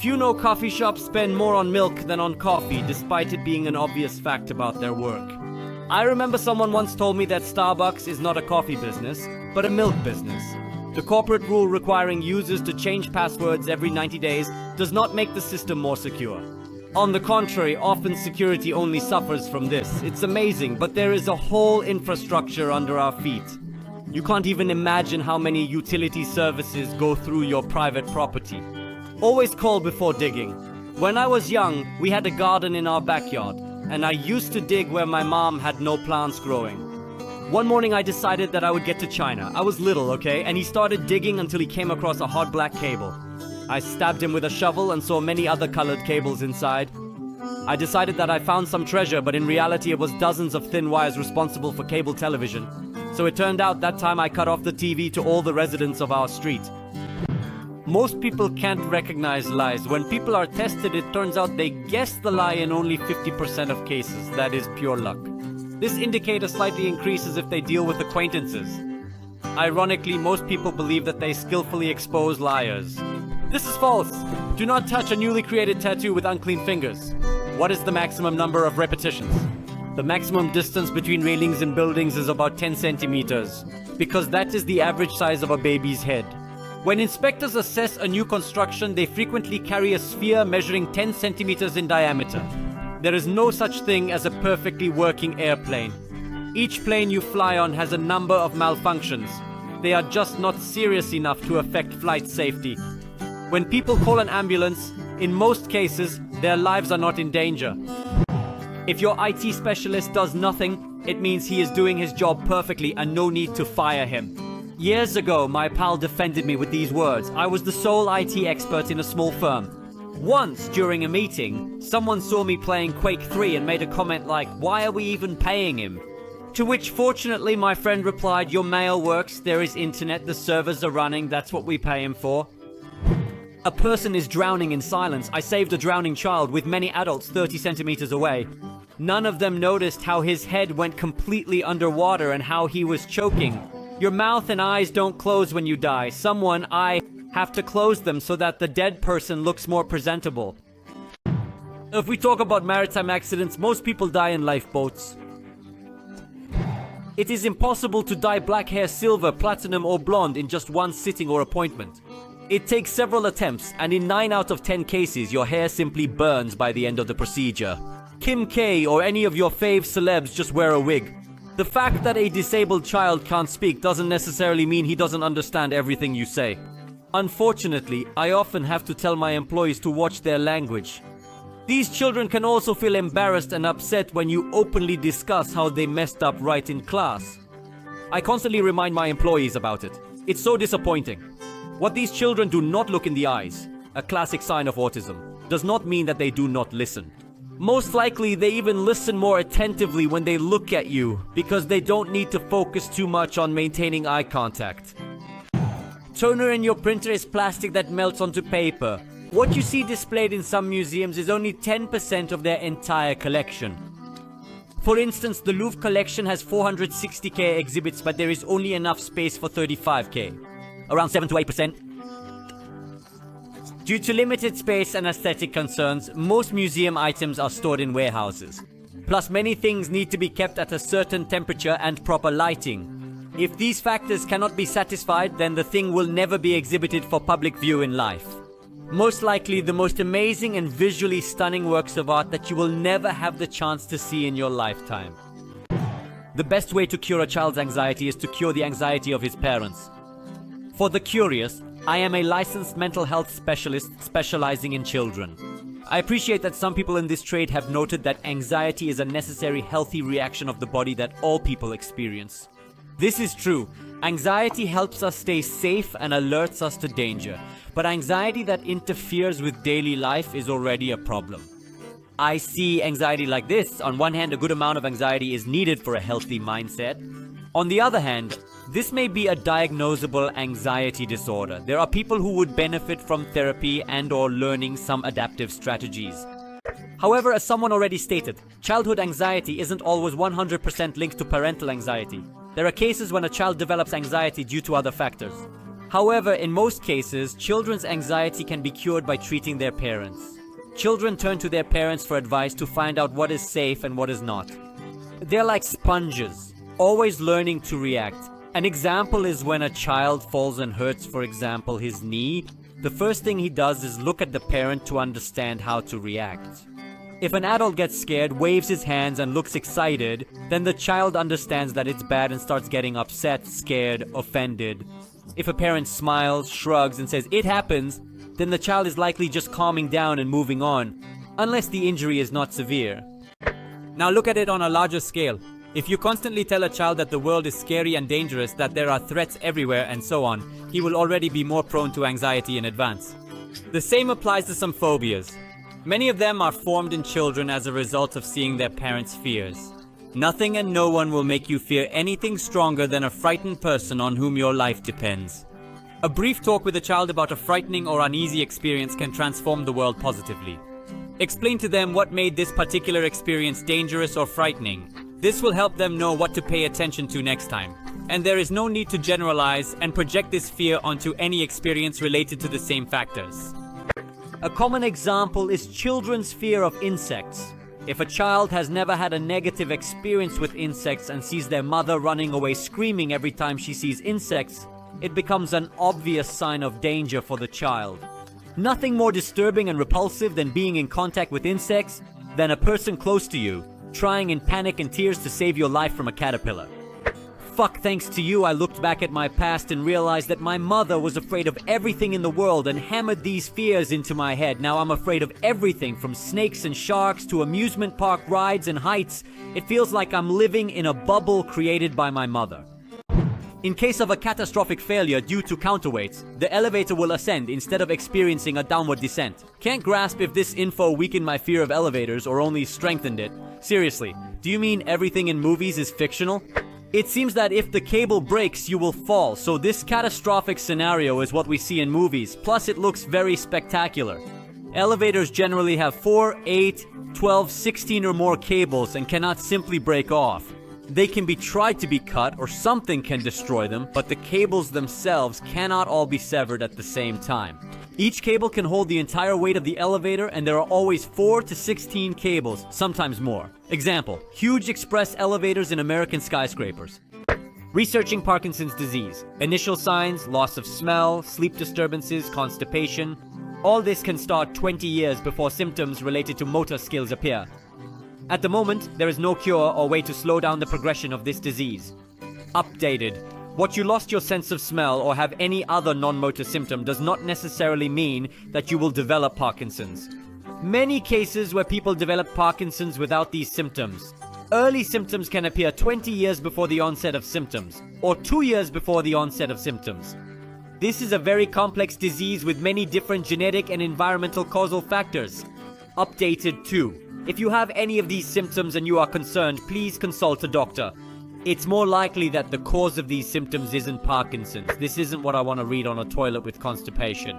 Few know coffee shops spend more on milk than on coffee, despite it being an obvious fact about their work. I remember someone once told me that Starbucks is not a coffee business, but a milk business. The corporate rule requiring users to change passwords every 90 days does not make the system more secure. On the contrary, often security only suffers from this. It's amazing, but there is a whole infrastructure under our feet. You can't even imagine how many utility services go through your private property. Always call before digging. When I was young, we had a garden in our backyard, and I used to dig where my mom had no plants growing. One morning I decided that I would get to China. I was little, okay, and he started digging until he came across a hot black cable. I stabbed him with a shovel and saw many other colored cables inside. I decided that I found some treasure, but in reality it was dozens of thin wires responsible for cable television. So it turned out that time I cut off the TV to all the residents of our street. Most people can't recognize lies. When people are tested, it turns out they guess the lie in only 50% of cases. That is pure luck. This indicator slightly increases if they deal with acquaintances. Ironically, most people believe that they skillfully expose liars. This is false. Do not touch a newly created tattoo with unclean fingers. What is the maximum number of repetitions? The maximum distance between railings and buildings is about 10 centimeters, because that is the average size of a baby's head. When inspectors assess a new construction, they frequently carry a sphere measuring 10 centimeters in diameter. There is no such thing as a perfectly working airplane. Each plane you fly on has a number of malfunctions. They are just not serious enough to affect flight safety. When people call an ambulance, in most cases, their lives are not in danger. If your IT specialist does nothing, it means he is doing his job perfectly and no need to fire him. Years ago, my pal defended me with these words. I was the sole IT expert in a small firm. Once, during a meeting, someone saw me playing Quake 3 and made a comment like, "Why are we even paying him?" To which, fortunately, my friend replied, "Your mail works, there is internet, the servers are running, that's what we pay him for." A person is drowning in silence. I saved a drowning child with many adults 30 centimeters away. None of them noticed how his head went completely underwater and how he was choking. Your mouth and eyes don't close when you die. I have to close them so that the dead person looks more presentable. If we talk about maritime accidents, most people die in lifeboats. It is impossible to dye black hair silver, platinum or blonde in just one sitting or appointment. It takes several attempts, and in 9 out of 10 cases, your hair simply burns by the end of the procedure. Kim K or any of your fave celebs just wear a wig. The fact that a disabled child can't speak doesn't necessarily mean he doesn't understand everything you say. Unfortunately, I often have to tell my employees to watch their language. These children can also feel embarrassed and upset when you openly discuss how they messed up right in class. I constantly remind my employees about it. It's so disappointing. What these children do not look in the eyes, a classic sign of autism, does not mean that they do not listen. Most likely, they even listen more attentively when they look at you, because they don't need to focus too much on maintaining eye contact. Toner in your printer is plastic that melts onto paper. What you see displayed in some museums is only 10% of their entire collection. For instance, the Louvre collection has 460k exhibits, but there is only enough space for 35k. Around 7 to 8%. Due to limited space and aesthetic concerns, most museum items are stored in warehouses. Plus, many things need to be kept at a certain temperature and proper lighting. If these factors cannot be satisfied, then the thing will never be exhibited for public view in life. Most likely the most amazing and visually stunning works of art that you will never have the chance to see in your lifetime. The best way to cure a child's anxiety is to cure the anxiety of his parents. For the curious, I am a licensed mental health specialist specializing in children. I appreciate that some people in this trade have noted that anxiety is a necessary healthy reaction of the body that all people experience. This is true. Anxiety helps us stay safe and alerts us to danger. But anxiety that interferes with daily life is already a problem. I see anxiety like this. On one hand, a good amount of anxiety is needed for a healthy mindset. On the other hand, this may be a diagnosable anxiety disorder. There are people who would benefit from therapy and/or learning some adaptive strategies. However, as someone already stated, childhood anxiety isn't always 100% linked to parental anxiety. There are cases when a child develops anxiety due to other factors. However, in most cases, children's anxiety can be cured by treating their parents. Children turn to their parents for advice to find out what is safe and what is not. They're like sponges, always learning to react. An example is when a child falls and hurts, for example, his knee. The first thing he does is look at the parent to understand how to react. If an adult gets scared, waves his hands and looks excited, then the child understands that it's bad and starts getting upset, scared, offended. If a parent smiles, shrugs, and says, "It happens," then the child is likely just calming down and moving on, unless the injury is not severe. Now look at it on a larger scale. If you constantly tell a child that the world is scary and dangerous, that there are threats everywhere, and so on, he will already be more prone to anxiety in advance. The same applies to some phobias. Many of them are formed in children as a result of seeing their parents' fears. Nothing and no one will make you fear anything stronger than a frightened person on whom your life depends. A brief talk with a child about a frightening or uneasy experience can transform the world positively. Explain to them what made this particular experience dangerous or frightening. This will help them know what to pay attention to next time. And there is no need to generalize and project this fear onto any experience related to the same factors. A common example is children's fear of insects. If a child has never had a negative experience with insects and sees their mother running away screaming every time she sees insects, it becomes an obvious sign of danger for the child. Nothing more disturbing and repulsive than being in contact with insects than a person close to you, trying in panic and tears to save your life from a caterpillar. Fuck, thanks to you, I looked back at my past and realized that my mother was afraid of everything in the world and hammered these fears into my head. Now I'm afraid of everything from snakes and sharks to amusement park rides and heights. It feels like I'm living in a bubble created by my mother. In case of a catastrophic failure due to counterweights, the elevator will ascend instead of experiencing a downward descent. Can't grasp if this info weakened my fear of elevators or only strengthened it. Seriously, do you mean everything in movies is fictional? It seems that if the cable breaks, you will fall, so this catastrophic scenario is what we see in movies, plus it looks very spectacular. Elevators generally have 4, 8, 12, 16 or more cables and cannot simply break off. They can be tried to be cut or something can destroy them, but the cables themselves cannot all be severed at the same time. Each cable can hold the entire weight of the elevator and there are always 4 to 16 cables, sometimes more. Example, huge express elevators in American skyscrapers. Researching Parkinson's disease. Initial signs, loss of smell, sleep disturbances, constipation. All this can start 20 years before symptoms related to motor skills appear. At the moment, there is no cure or way to slow down the progression of this disease. Updated. What you lost your sense of smell or have any other non-motor symptom does not necessarily mean that you will develop Parkinson's. Many cases where people develop Parkinson's without these symptoms. Early symptoms can appear 20 years before the onset of symptoms, or 2 years before the onset of symptoms. This is a very complex disease with many different genetic and environmental causal factors. Updated 2. If you have any of these symptoms and you are concerned, please consult a doctor. It's more likely that the cause of these symptoms isn't Parkinson's. This isn't what I want to read on a toilet with constipation.